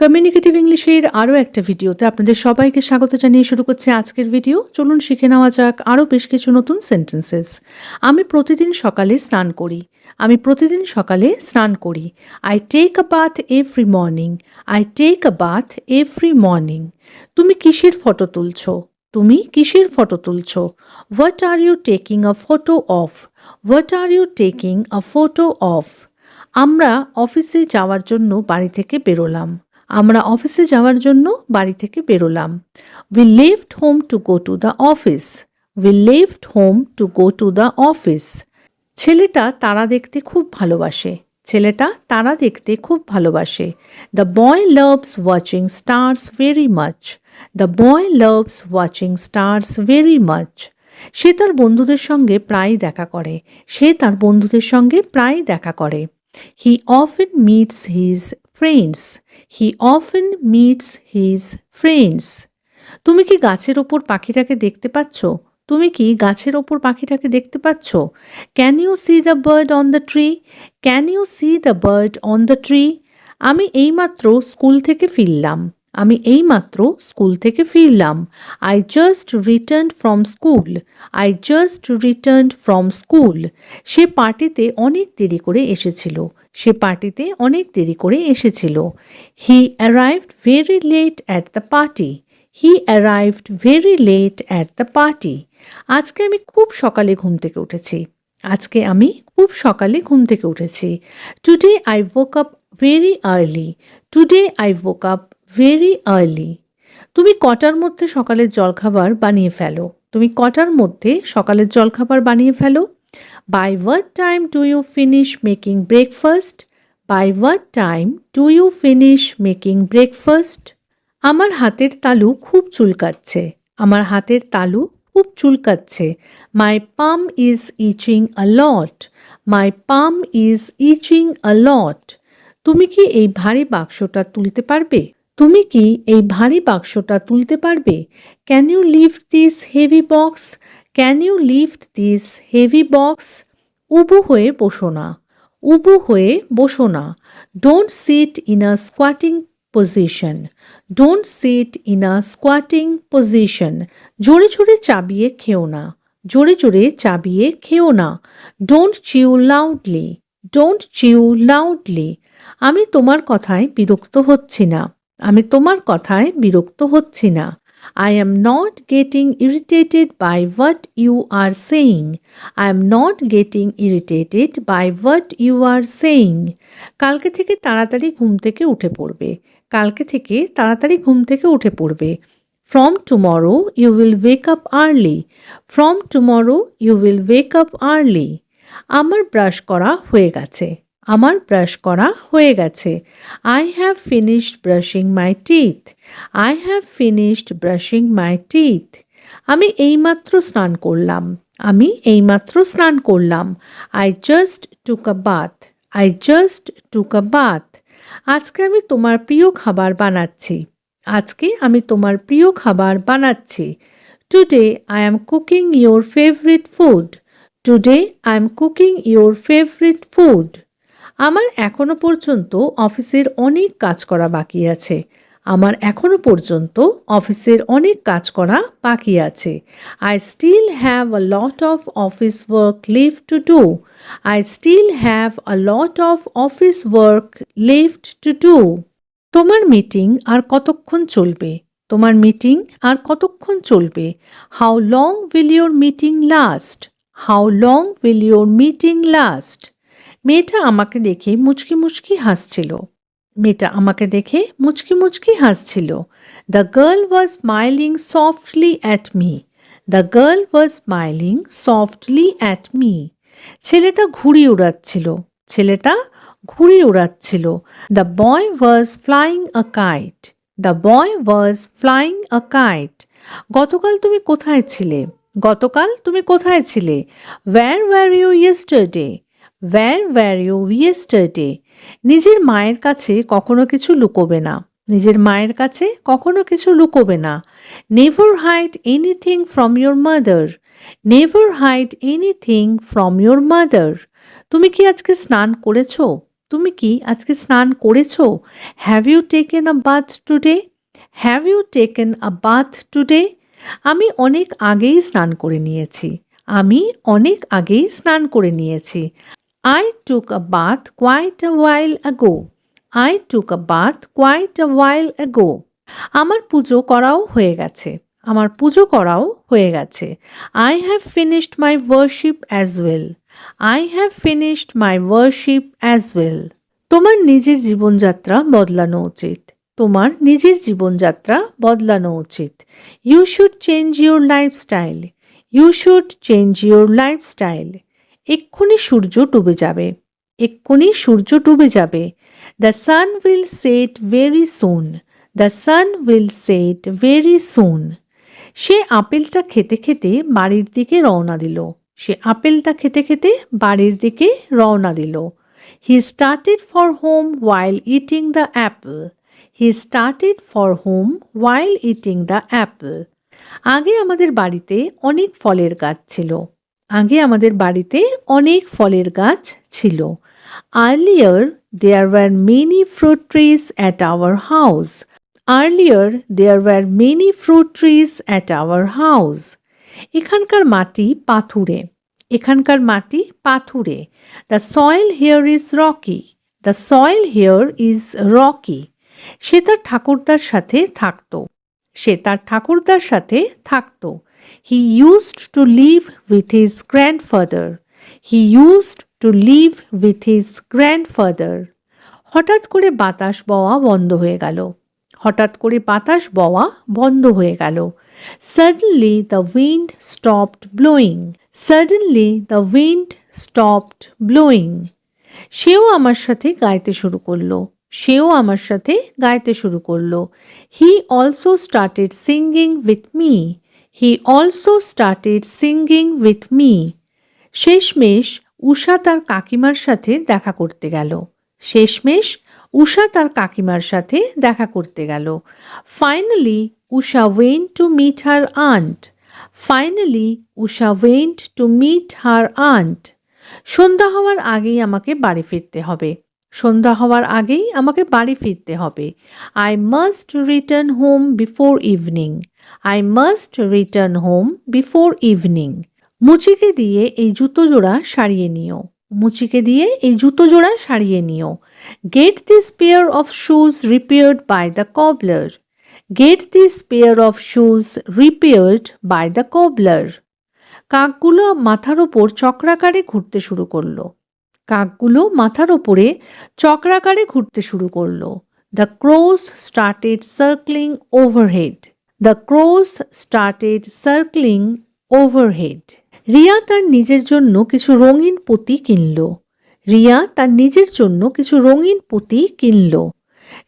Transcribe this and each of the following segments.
Communicative ইংলিশের আরও একটা ভিডিওতে আপনাদের সবাইকে স্বাগত জানিয়ে শুরু করছি আজকের ভিডিও। চলুন শিখে নেওয়া যাক আরও বেশ কিছু নতুন সেন্টেন্সেস। আমি প্রতিদিন সকালে স্নান করি। আমি প্রতিদিন সকালে স্নান করি। I take a bath every morning. I take a bath every morning. তুমি কিসের ফটো তুলছো? তুমি কিসের ফটো তুলছো? What are you taking a photo of? What are you taking a photo of? আমরা অফিসে যাওয়ার জন্য বাড়ি থেকে বেরোলাম। আমরা অফিসে যাওয়ার জন্য বাড়ি থেকে বেরোলাম। We left home to go to the office. We left home to go to the office. ছেলেটা তারা দেখতে খুব ভালোবাসে। ছেলেটা তারা দেখতে খুব ভালোবাসে। The boy loves watching stars very much. The boy loves watching stars very much. সে তার বন্ধুদের সঙ্গে প্রায়ই দেখা করে। সে তার বন্ধুদের সঙ্গে প্রায়ই দেখা করে। He often meets his friends. He often meets his friends. তুমি কি গাছের ওপর পাখিটাকে দেখতে পাচ্ছ? তুমি কি গাছের ওপর পাখিটাকে দেখতে পাচ্ছ? Can you see the bird on the tree? Can you see the bird on the tree? আমি এইমাত্র স্কুল থেকে ফিরলাম। আমি এইমাত্র স্কুল থেকে ফিরলাম। I just returned from school. I just returned from school. সে পার্টিতে অনেক দেরি করে এসেছিল। সে পার্টিতে অনেক দেরি করে এসেছিল। He arrived very late at the party. He arrived very late at the party. আজকে আমি খুব সকালে ঘুম থেকে উঠেছি। আজকে আমি খুব সকালে ঘুম থেকে উঠেছি। Today I woke up very early. Today I woke up very early. তুমি কটার মধ্যে সকালের জলখাবার বানিয়ে ফেলো? তুমি কটার মধ্যে সকালের জলখাবার বানিয়ে ফেলো? By what time do you finish making breakfast? By what time do you finish making breakfast? আমার হাতের তালু খুব চুলকাচ্ছে। আমার হাতের তালু খুব চুলকাচ্ছে। My palm is itching a lot. My palm is itching a lot. তুমি কি এই ভারী বাক্সটা তুলতে পারবে? তুমি কি এই ভারী বাক্সটা তুলতে পারবে? Can you lift this heavy box? Can you lift this heavy box? উবু হয়ে বসো না। উবু হয়ে বসো না। Don't sit in a squatting position. Don't sit in a squatting position. জোরে জোরে চাবিয়ে খেও না। জোরে জোরে চাবিয়ে খেও না। Don't chew loudly. Don't chew loudly. আমি তোমার কথায় বিরক্ত হচ্ছি না। আমি তোমার কথায় বিরক্ত হচ্ছি না। I am not getting irritated by what you are saying. I am not getting irritated by what you are saying. কালকে থেকে তাড়াতাড়ি ঘুম থেকে উঠে পড়বে। কালকে থেকে তাড়াতাড়ি ঘুম থেকে উঠে পড়বে। From tomorrow you will wake up early. From tomorrow you will wake up early. আমার ব্রাশ করা হয়ে গেছে। আমার ব্রাশ করা হয়ে গেছে। I have finished brushing my teeth. I have finished brushing my teeth. আমি এইমাত্র স্নান করলাম। আমি এইমাত্র স্নান করলাম। I just took a bath. I just took a bath. আজকে আমি তোমার প্রিয় খাবার বানাচ্ছি। আজকে আমি তোমার প্রিয় খাবার বানাচ্ছি। Today I am cooking your favorite food. Today I am cooking your favorite food. আমার এখনো পর্যন্ত অফিসের অনেক কাজ করা বাকি আছে। আমার এখনো পর্যন্ত অফিসের অনেক কাজ করা বাকি আছে। I still have a lot of office work left to do. I still have a lot of office work left to do. তোমার মিটিং আর কতক্ষণ চলবে? তোমার মিটিং আর কতক্ষণ চলবে? How long will your meeting last? How long will your meeting last? মেয়েটা আমাকে দেখে মুচকি মুচকি হাসছিল। মেয়েটা আমাকে দেখে মুচকি মুচকি হাসছিল। The girl was smiling softly at me. The girl was smiling softly at me. ছেলেটা ঘুড়ি উড়াচ্ছিল। ছেলেটা ঘুড়ি উড়াচ্ছিল। The boy was flying a kite. The boy was flying a kite. গতকাল তুমি কোথায় ছিলে? গতকাল তুমি কোথায় ছিলে? Where were you yesterday? Where were you yesterday? নিজের মায়ের কাছে কখনো কিছু লুকোবে না। নিজের মায়ের কাছে কখনো কিছু লুকোবে না। Never hide anything from your mother. Never hide anything from your mother. তুমি কি আজকে স্নান করেছো? তুমি কি আজকে স্নান করেছো? Have you taken a bath today? Have you taken a bath today? আমি অনেক আগেই স্নান করে নিয়েছি। আমি অনেক আগেই স্নান করে নিয়েছি। I took a bath quite a while ago. I took a bath quite a while ago. আমার পুজো করাও হয়ে গেছে। আমার পুজো করাও হয়ে গেছে। I have finished my worship as well. I have finished my worship as well. তোমার নিজের জীবনযাত্রা বদলানো উচিত। তোমার নিজের জীবনযাত্রা বদলানো উচিত। You should change your lifestyle. You should change your lifestyle. এক্ষুনি সূর্য ডুবে যাবে। এক্ষুনি সূর্য ডুবে যাবে। The sun will set very soon. The sun will set very soon. সে আপেলটা খেতে খেতে বাড়ির দিকে রওনা দিল। সে আপেলটা খেতে খেতে বাড়ির দিকে রওনা দিল। He started for home while eating the apple. He started for home while eating the apple. আগে আমাদের বাড়িতে অনেক ফলের গাছ ছিল। আগে আমাদের বাড়িতে অনেক ফলের গাছ ছিল। Earlier there were many fruit trees at our house. Earlier there were many fruit trees at our house. এখানকার মাটি পাথুরে। এখানকার মাটি পাথুরে। The soil here is rocky. The soil here is rocky. সে তার ঠাকুরদার সাথে থাকতো। সে তার ঠাকুরদার সাথে থাকতো। He used to live with his grandfather. He used to live with his grandfather. হঠাৎ করে বাতাস বওয়া বন্ধ হয়ে গেল। হঠাৎ করে বাতাস বওয়া বন্ধ হয়ে গেল। Suddenly the wind stopped blowing. Suddenly the wind stopped blowing. সেও আমার সাথে গাইতে শুরু করলো। সেও আমার সাথে গাইতে শুরু করলো। He also started singing with me. He also started singing with me. শেষমেশ উষা তার কাকিমার সাথে দেখা করতে গেল। শেষমেশ উষা তার কাকিমার সাথে দেখা করতে গেল। Finally Usha went to meet her aunt. Finally Usha went to meet her aunt. সন্ধ্যা হওয়ার আগেই আমাকে বাড়ি ফিরতে হবে। সন্ধ্যা হওয়ার আগেই আমাকে বাড়ি ফিরতে হবে। I must return home before evening. I must return home before evening. মুচিকে দিয়ে এই জুতো জোড়া সারিয়ে নিও। মুচিকে দিয়ে এই জুতো জোড়া সারিয়ে নিও। Get this pair of shoes repaired by the cobbler. Get this pair of shoes repaired by the cobbler. কাকগুলো মাথার ওপর চক্রাকারে ঘুরতে শুরু করলো। কাকগুলো মাথার ওপরে চক্রাকারে ঘুরতে শুরু করলো। The crows started circling overhead. The crows started circling overhead. Riya তার নিজের জন্য কিছু রঙিন পুঁতি কিনল। রিয়া তার নিজের জন্য কিছু রঙিন পুঁতি কিনল।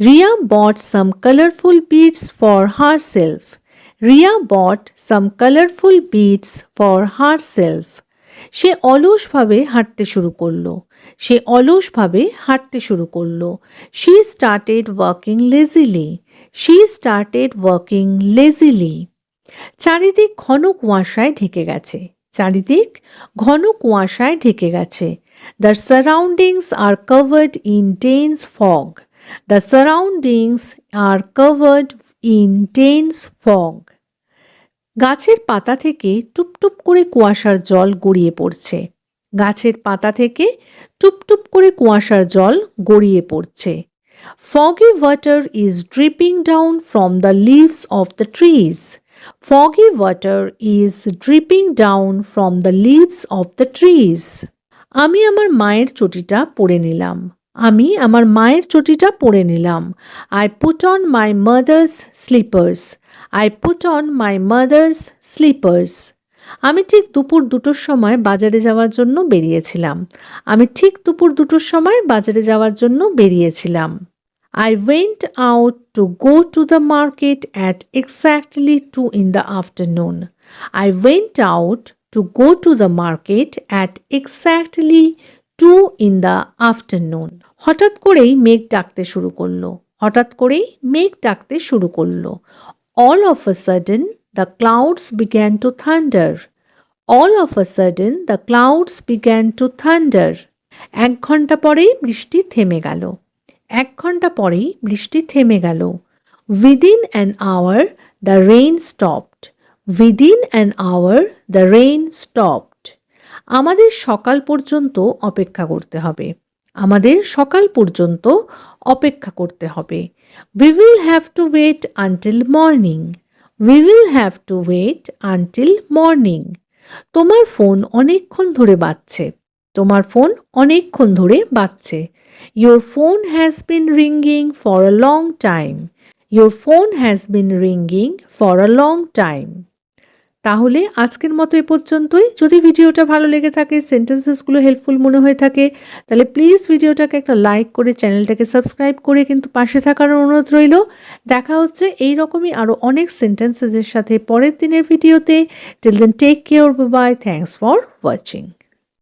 Riya bought some colorful beads for herself. Riya bought some colorful beads for herself. সে অলসভাবে হাঁটতে শুরু করলো। সে অলসভাবে হাঁটতে শুরু করলো। She started walking lazily. She started walking lazily. চারিদিক ঘন কুয়াশায় ঢেকে গেছে। চারিদিক ঘন কুয়াশায় ঢেকে গেছে। The surroundings are covered in dense fog. The surroundings are covered in dense fog. গাছের পাতা থেকে টুপটুপ করে কুয়াশার জল গড়িয়ে পড়ছে। গাছের পাতা থেকে টুপটুপ করে কুয়াশার জল গড়িয়ে পড়ছে। Foggy water is dripping down from the leaves of the trees. Foggy water is dripping down from the leaves of the trees. আমি আমার মায়ের চটিটা পরে নিলাম। আমি আমার মায়ের চটিটা পরে নিলাম। I put on my mother's slippers. I put on my mother's slippers. আমি ঠিক দুপুর 2টোর সময় বাজারে যাওয়ার জন্য বেরিয়েছিলাম। আমি ঠিক দুপুর 2টোর সময় বাজারে যাওয়ার জন্য বেরিয়েছিলাম। I went out to go to the market at exactly 2 in the afternoon. I went out to go to the market at exactly 2 in the afternoon. হঠাৎ করেই মেঘ ডাকতে শুরু করলো। হঠাৎ করেই মেঘ ডাকতে শুরু করলো। All of a sudden the clouds began to thunder. All of a sudden the clouds began to thunder. 1 ঘন্টা পরেই বৃষ্টি থেমে গেল। 1 ঘন্টা পরেই বৃষ্টি থেমে গেল। Within an hour the rain stopped. Within an hour the rain stopped. আমাদের সকাল পর্যন্ত অপেক্ষা করতে হবে। আমাদের সকাল পর্যন্ত অপেক্ষা করতে হবে। We will have to wait until morning. We will have to wait until morning. তোমার ফোন অনেকক্ষণ ধরে বাজছে। তোমার ফোন অনেকক্ষণ ধরে বাজছে। Your phone has been ringing for a long time. Your phone has been ringing for a long time. তাহলে আজকের মতো এ পর্যন্তই। যদি ভিডিওটা ভালো লেগে থাকে, সেন্টেন্সেসগুলো হেল্পফুল মনে হয়ে থাকে, তাহলে প্লিজ ভিডিওটাকে একটা লাইক করে চ্যানেলটাকে সাবস্ক্রাইব করে কিন্তু পাশে থাকার অনুরোধ রইল। দেখা হচ্ছে এই রকমই আরও অনেক সেন্টেন্সেসের সাথে পরের দিনের ভিডিওতে। Till then take care, bye bye, thanks for watching.